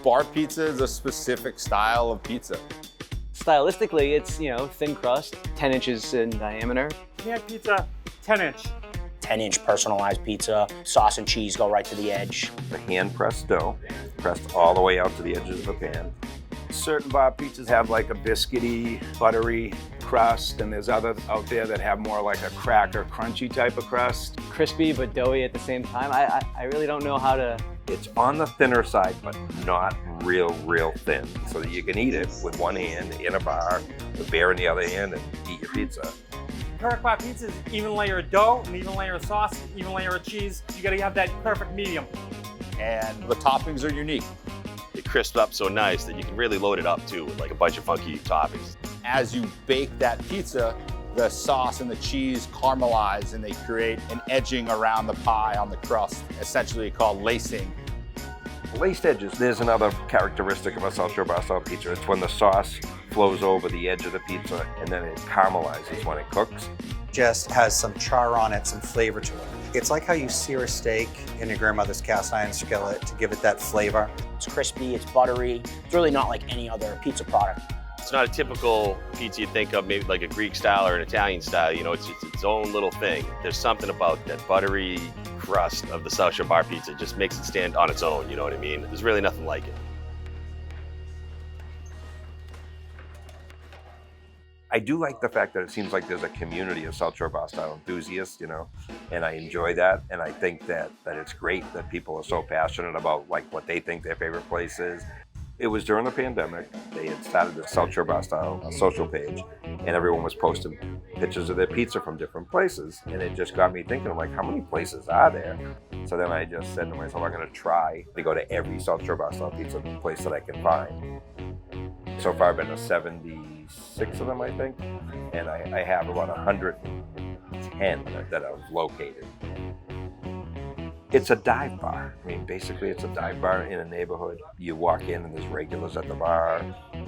bar pizza is a specific style of pizza. Stylistically, it's, you know, thin crust, 10 inches in diameter. Pan pizza, 10-inch. 10-inch personalized pizza, sauce and cheese go right to the edge. The hand-pressed dough, pressed all the way out to the edges of the pan. Certain bar pizzas have like a biscuity, buttery crust, and there's others out there that have more like a cracker, crunchy type of crust. Crispy but doughy at the same time. I really don't know how to... It's on the thinner side, but not real thin, so that you can eat it with one hand in a bar, the beer in the other hand, and eat your pizza. Perfect bar pizza is even layer of dough, an even layer of sauce, even layer of cheese. You gotta have that perfect medium. And the toppings are unique. It crisps up so nice that you can really load it up too with like a bunch of funky toppings. As you bake that pizza, the sauce and the cheese caramelize and they create an edging around the pie on the crust, essentially called lacing. Laced edges, there's another characteristic of a South Shore bar style pizza. It's when the sauce flows over the edge of the pizza and then it caramelizes when it cooks. Just has some char on it, some flavor to it. It's like how you sear a steak in your grandmother's cast iron skillet to give it that flavor. It's crispy, it's buttery. It's really not like any other pizza product. It's not a typical pizza you think of, maybe like a Greek style or an Italian style. You know, it's its own little thing. There's something about that buttery crust of the South Shore bar pizza. It just makes it stand on its own, you know what I mean? There's really nothing like it. I do like the fact that it seems like there's a community of South Shore bar style enthusiasts, you know, and I enjoy that. And I think that it's great that people are so passionate about like what they think their favorite place is. It was during the pandemic. They had started the South Shore bar style social page, and everyone was posting pictures of their pizza from different places. And it just got me thinking, like, how many places are there? So then I just said to myself, I'm going to try to go to every South Shore bar style pizza place that I can find. So far, I've been to 76 of them, I think, and I have about 110 that I've located. It's a dive bar. I mean, basically, it's a dive bar in a neighborhood. You walk in and there's regulars at the bar,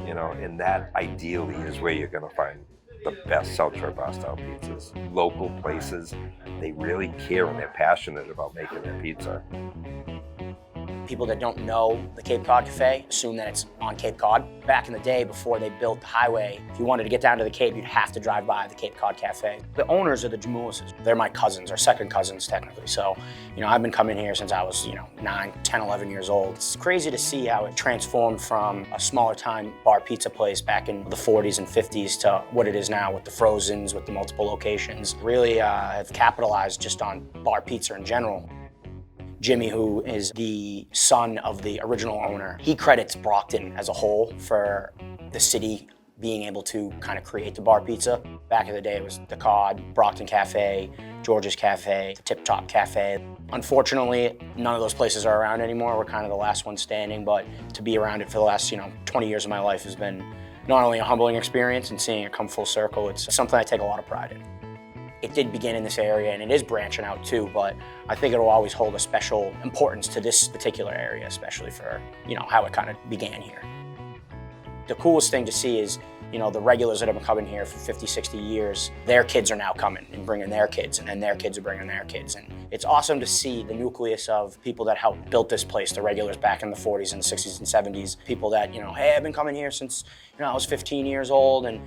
you know, and that ideally is where you're going to find the best South Shore bar style pizzas. Local places, they really care and they're passionate about making their pizza. People that don't know the Cod Cafe assume that it's on Cape Cod. Back in the day, before they built the highway, if you wanted to get down to the Cape, you'd have to drive by the Cod Cafe. The owners are the Jamulises. They're my cousins, or second cousins technically. So, you know, I've been coming here since I was, 9, 10, 11 years old. It's crazy to see how it transformed from a smaller time bar pizza place back in the 40s and 50s to what it is now with the Frozens, with the multiple locations. Really have capitalized just on bar pizza in general. Jimmy, who is the son of the original owner, he credits Brockton as a whole for the city being able to kind of create the bar pizza. Back in the day, it was the Cod, Brockton Cafe, George's Cafe, Tip Top Cafe. Unfortunately, none of those places are around anymore. We're kind of the last one standing, but to be around it for the last, 20 years of my life has been not only a humbling experience and seeing it come full circle, it's something I take a lot of pride in. It did begin in this area and it is branching out too, but I think it'll always hold a special importance to this particular area, especially for, how it kind of began here. The coolest thing to see is, the regulars that have been coming here for 50, 60 years, their kids are now coming and bringing their kids, and then their kids are bringing their kids. And it's awesome to see the nucleus of people that helped build this place, the regulars back in the 40s and 60s and 70s, people that, hey, I've been coming here since, I was 15 years old, and,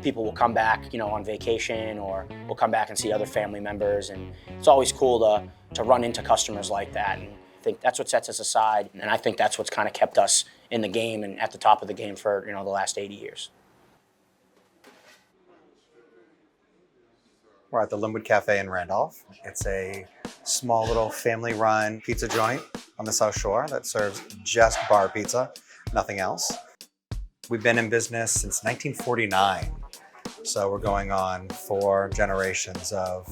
people will come back, on vacation, or will come back and see other family members. And it's always cool to run into customers like that. And I think that's what sets us aside, and I think that's what's kind of kept us in the game and at the top of the game for, the last 80 years. We're at the Lynwood Cafe in Randolph. It's a small little family-run pizza joint on the South Shore that serves just bar pizza, nothing else. We've been in business since 1949, so we're going on 4 generations of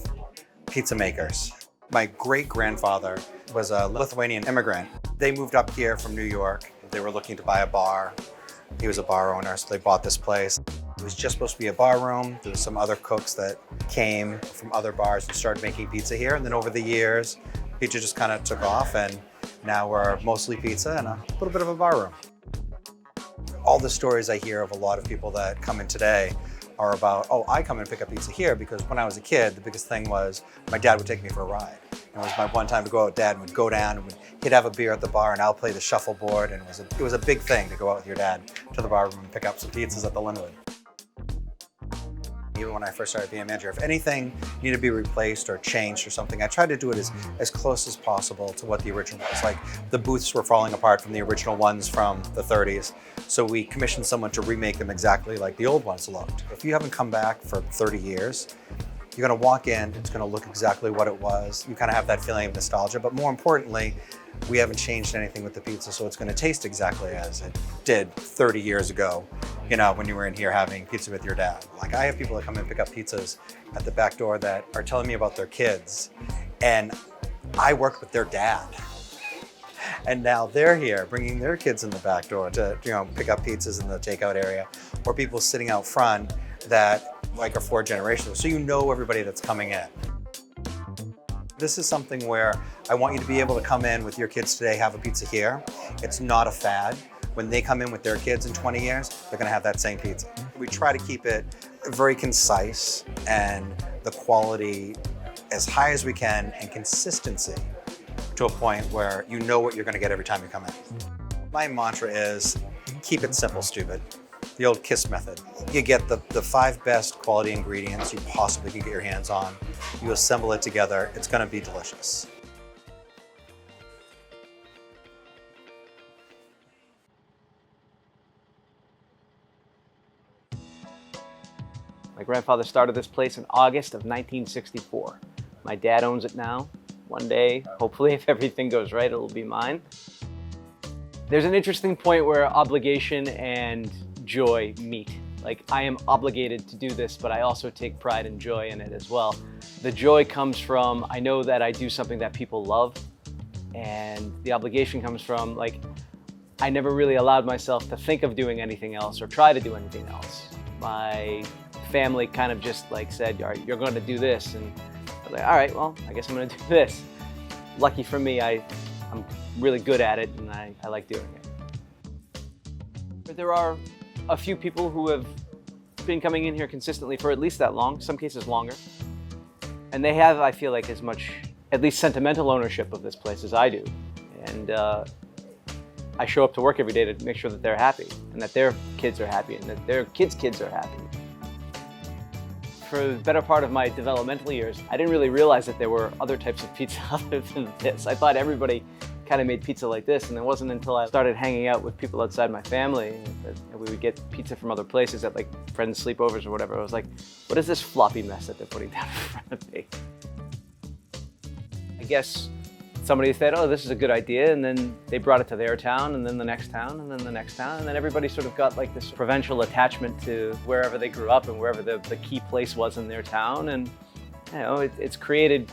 pizza makers. My great-grandfather was a Lithuanian immigrant. They moved up here from New York. They were looking to buy a bar. He was a bar owner, so they bought this place. It was just supposed to be a bar room. There was some other cooks that came from other bars and started making pizza here. And then over the years, pizza just kind of took off, and now we're mostly pizza and a little bit of a bar room. All the stories I hear of a lot of people that come in today are about, I come and pick up pizza here because when I was a kid, the biggest thing was my dad would take me for a ride. It was my one time to go out with Dad, and would go down and he'd have a beer at the bar and I'll play the shuffleboard, and it was a big thing to go out with your dad to the bar room and pick up some pizzas at the Lynwood. Even when I first started being a manager, if anything needed to be replaced or changed or something, I tried to do it as close as possible to what the original was. Like the booths were falling apart from the original ones from the 30s. So we commissioned someone to remake them exactly like the old ones looked. If you haven't come back for 30 years, you're gonna walk in, it's gonna look exactly what it was. You kind of have that feeling of nostalgia, but more importantly, we haven't changed anything with the pizza, so it's gonna taste exactly as it did 30 years ago, you know, when you were in here having pizza with your dad. Like I have people that come in and pick up pizzas at the back door that are telling me about their kids, and I worked with their dad. And now they're here bringing their kids in the back door to, you know, pick up pizzas in the takeout area, or people sitting out front that like are 4 generations, so you know everybody that's coming in. This is something where I want you to be able to come in with your kids today, have a pizza here. It's not a fad. When they come in with their kids in 20 years, they're gonna have that same pizza. We try to keep it very concise and the quality as high as we can, and consistency to a point where you know what you're gonna get every time you come in. My mantra is, keep it simple, stupid. The old KISS method. You get the 5 best quality ingredients you possibly can get your hands on. You assemble it together, it's gonna be delicious. My grandfather started this place in August of 1964. My dad owns it now. One day, hopefully, if everything goes right, it'll be mine. There's an interesting point where obligation and joy meet. Like, I am obligated to do this, but I also take pride and joy in it as well. The joy comes from, I know that I do something that people love, and the obligation comes from, like, I never really allowed myself to think of doing anything else or try to do anything else. My family kind of just like said, all right, you're going to do this, and I was like, all right, well, I guess I'm going to do this. Lucky for me, I'm really good at it, and I like doing it. But there are a few people who have been coming in here consistently for at least that long, some cases longer. And they have, I feel like, as much, at least sentimental ownership of this place as I do. And I show up to work every day to make sure that they're happy, and that their kids are happy, and that their kids' kids are happy. For the better part of my developmental years, I didn't really realize that there were other types of pizza other than this. I thought everybody kind of made pizza like this, and it wasn't until I started hanging out with people outside my family that we would get pizza from other places at like friends' sleepovers or whatever. I was like, what is this floppy mess that they're putting down in front of me? I guess somebody said, oh, this is a good idea, and then they brought it to their town, and then the next town, and then the next town, and then everybody sort of got like this provincial attachment to wherever they grew up and wherever the key place was in their town, and you know, it's created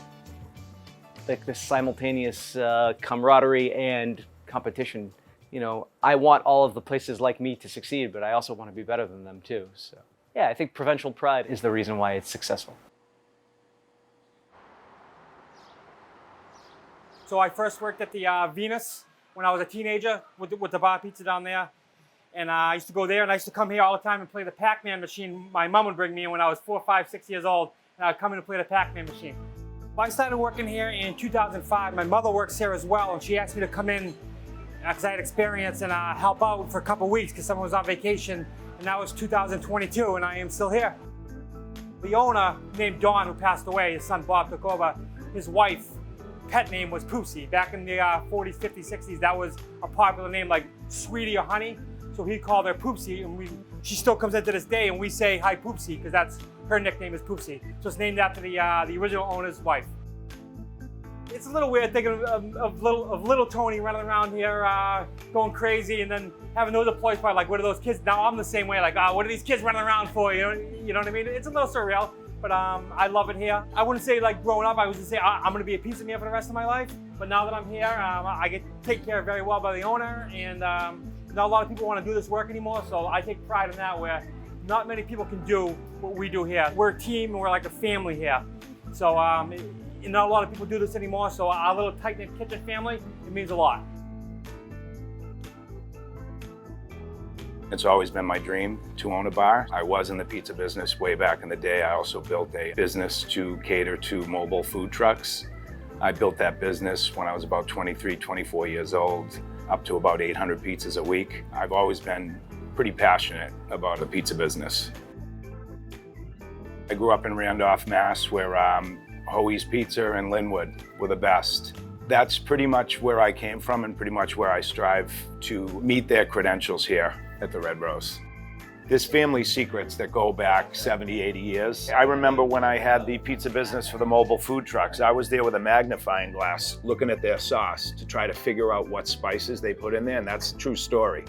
like this simultaneous camaraderie and competition. You know, I want all of the places like me to succeed, but I also want to be better than them too. So yeah, I think provincial pride is the reason why it's successful. So I first worked at the Venus when I was a teenager with the bar pizza down there. And I used to go there, and I used to come here all the time and play the Pac-Man machine. My mom would bring me in when I was 4, 5, 6 years old, and I'd come in and play the Pac-Man machine. I started working here in 2005. My mother works here as well, and she asked me to come in because I had experience and help out for a couple weeks because someone was on vacation, and that was 2022, and I am still here. The owner, named Don, who passed away, his son Bob took over. His wife, pet name was Poopsie. Back in the 40s, 50s, 60s, that was a popular name like Sweetie or Honey. So he called her Poopsie, and she still comes in to this day, and we say hi Poopsie because that's her nickname is Poopsie. So it's named after the original owner's wife. It's a little weird thinking of little Tony running around here going crazy, and then having those employees probably like, what are those kids? Now I'm the same way, like, what are these kids running around for? You know what I mean? It's a little surreal, but I love it here. I wouldn't say like growing up, I was gonna say I'm gonna be a pizza man for the rest of my life, but now that I'm here, I get taken care of very well by the owner, and not a lot of people want to do this work anymore, so I take pride in that, where not many people can do what we do here. We're a team, and we're like a family here. So not a lot of people do this anymore, so our little tight-knit kitchen family, it means a lot. It's always been my dream to own a bar. I was in the pizza business way back in the day. I also built a business to cater to mobile food trucks. I built that business when I was about 23, 24 years old, up to about 800 pizzas a week. I've always been pretty passionate about the pizza business. I grew up in Randolph, Mass, where Hoey's Pizza and Lynwood were the best. That's pretty much where I came from and pretty much where I strive to meet their credentials here at the Red Rose. There's family secrets that go back 70, 80 years. I remember when I had the pizza business for the mobile food trucks, I was there with a magnifying glass looking at their sauce to try to figure out what spices they put in there, and that's a true story.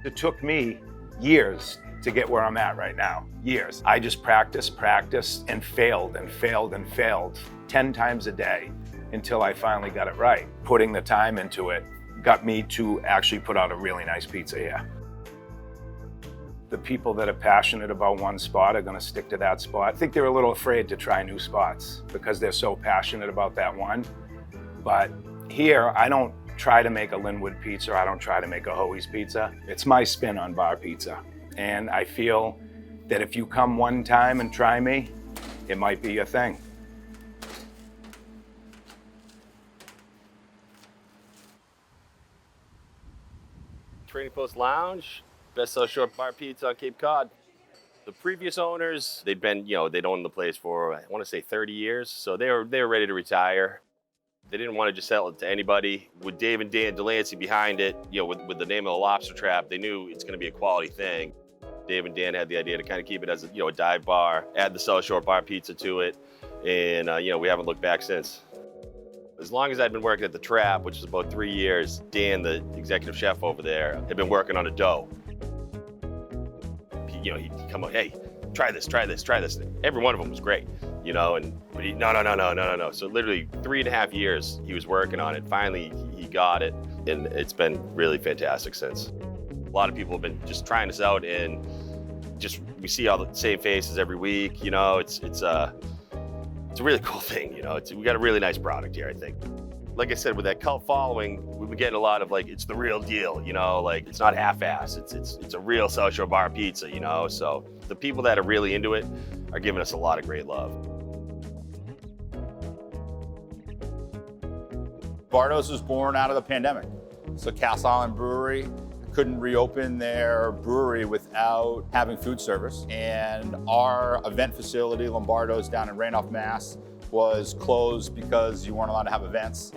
It took me years to get where I'm at right now, years. I just practiced, and failed, 10 times a day until I finally got it right. Putting the time into it got me to actually put out a really nice pizza here. The people that are passionate about one spot are gonna stick to that spot. I think they're a little afraid to try new spots because they're so passionate about that one. But here, I don't try to make a Lynwood pizza, I don't try to make a Hoey's pizza. It's my spin on bar pizza. And I feel that if you come one time and try me, it might be your thing. Trading Post Lounge, best South Shore bar pizza on Cape Cod. The previous owners, they'd owned the place for, I want to say 30 years, so they were ready to retire. They didn't want to just sell it to anybody. With Dave and Dan Delancey behind it, with the name of the Lobster Trap, they knew it's going to be a quality thing. Dave and Dan had the idea to kind of keep it as a dive bar, add the South Shore bar pizza to it, and we haven't looked back since. As long as I'd been working at the Trap, which was about 3 years, Dan, the executive chef over there, had been working on a dough. He'd come up, hey, try this. Every one of them was great, but no. So literally 3.5 years he was working on it. Finally, he got it, and it's been really fantastic since. A lot of people have been just trying us out, and we see all the same faces every week. It's a really cool thing. We got a really nice product here, I think. Like I said, with that cult following, we've been getting a lot of it's the real deal, it's not half-ass. It's a real South Shore bar pizza, So the people that are really into it are giving us a lot of great love. Bardo's was born out of the pandemic. So Castle Island Brewery couldn't reopen their brewery without having food service. And our event facility, Lombardo's down in Randolph, Mass, was closed because you weren't allowed to have events.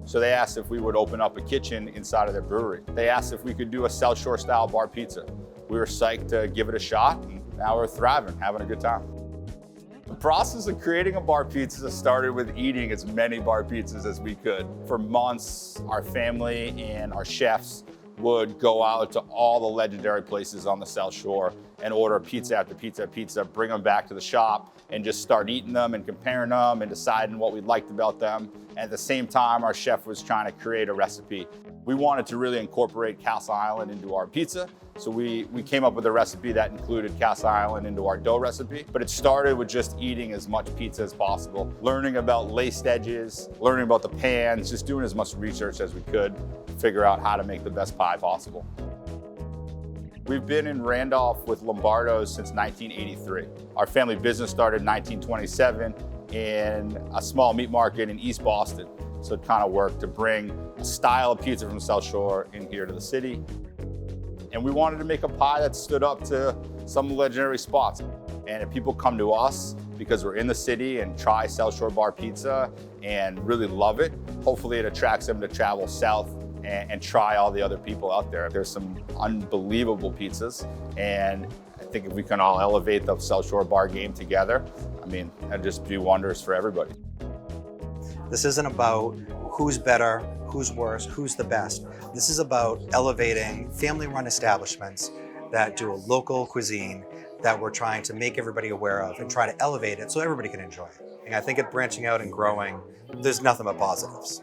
So they asked if we would open up a kitchen inside of their brewery. They asked if we could do a South Shore style bar pizza. We were psyched to give it a shot, and now we're thriving, having a good time. The process of creating a bar pizza started with eating as many bar pizzas as we could. For months, our family and our chefs would go out to all the legendary places on the South Shore and order pizza after pizza after pizza, bring them back to the shop, and just start eating them and comparing them and deciding what we liked about them. And at the same time, our chef was trying to create a recipe. We wanted to really incorporate Castle Island into our pizza, so we came up with a recipe that included Castle Island into our dough recipe. But it started with just eating as much pizza as possible, learning about laced edges, learning about the pans, just doing as much research as we could to figure out how to make the best pie possible. We've been in Randolph with Lombardo's since 1983. Our family business started in 1927 in a small meat market in East Boston. So it kind of worked to bring a style of pizza from South Shore in here to the city. And we wanted to make a pie that stood up to some legendary spots. And if people come to us because we're in the city and try South Shore bar pizza and really love it, hopefully it attracts them to travel south and try all the other people out there. There's some unbelievable pizzas, and I think if we can all elevate the South Shore bar game together, that'd just do wonders for everybody. This isn't about who's better, who's worse, who's the best. This is about elevating family-run establishments that do a local cuisine that we're trying to make everybody aware of and try to elevate it so everybody can enjoy it. And I think at branching out and growing, there's nothing but positives.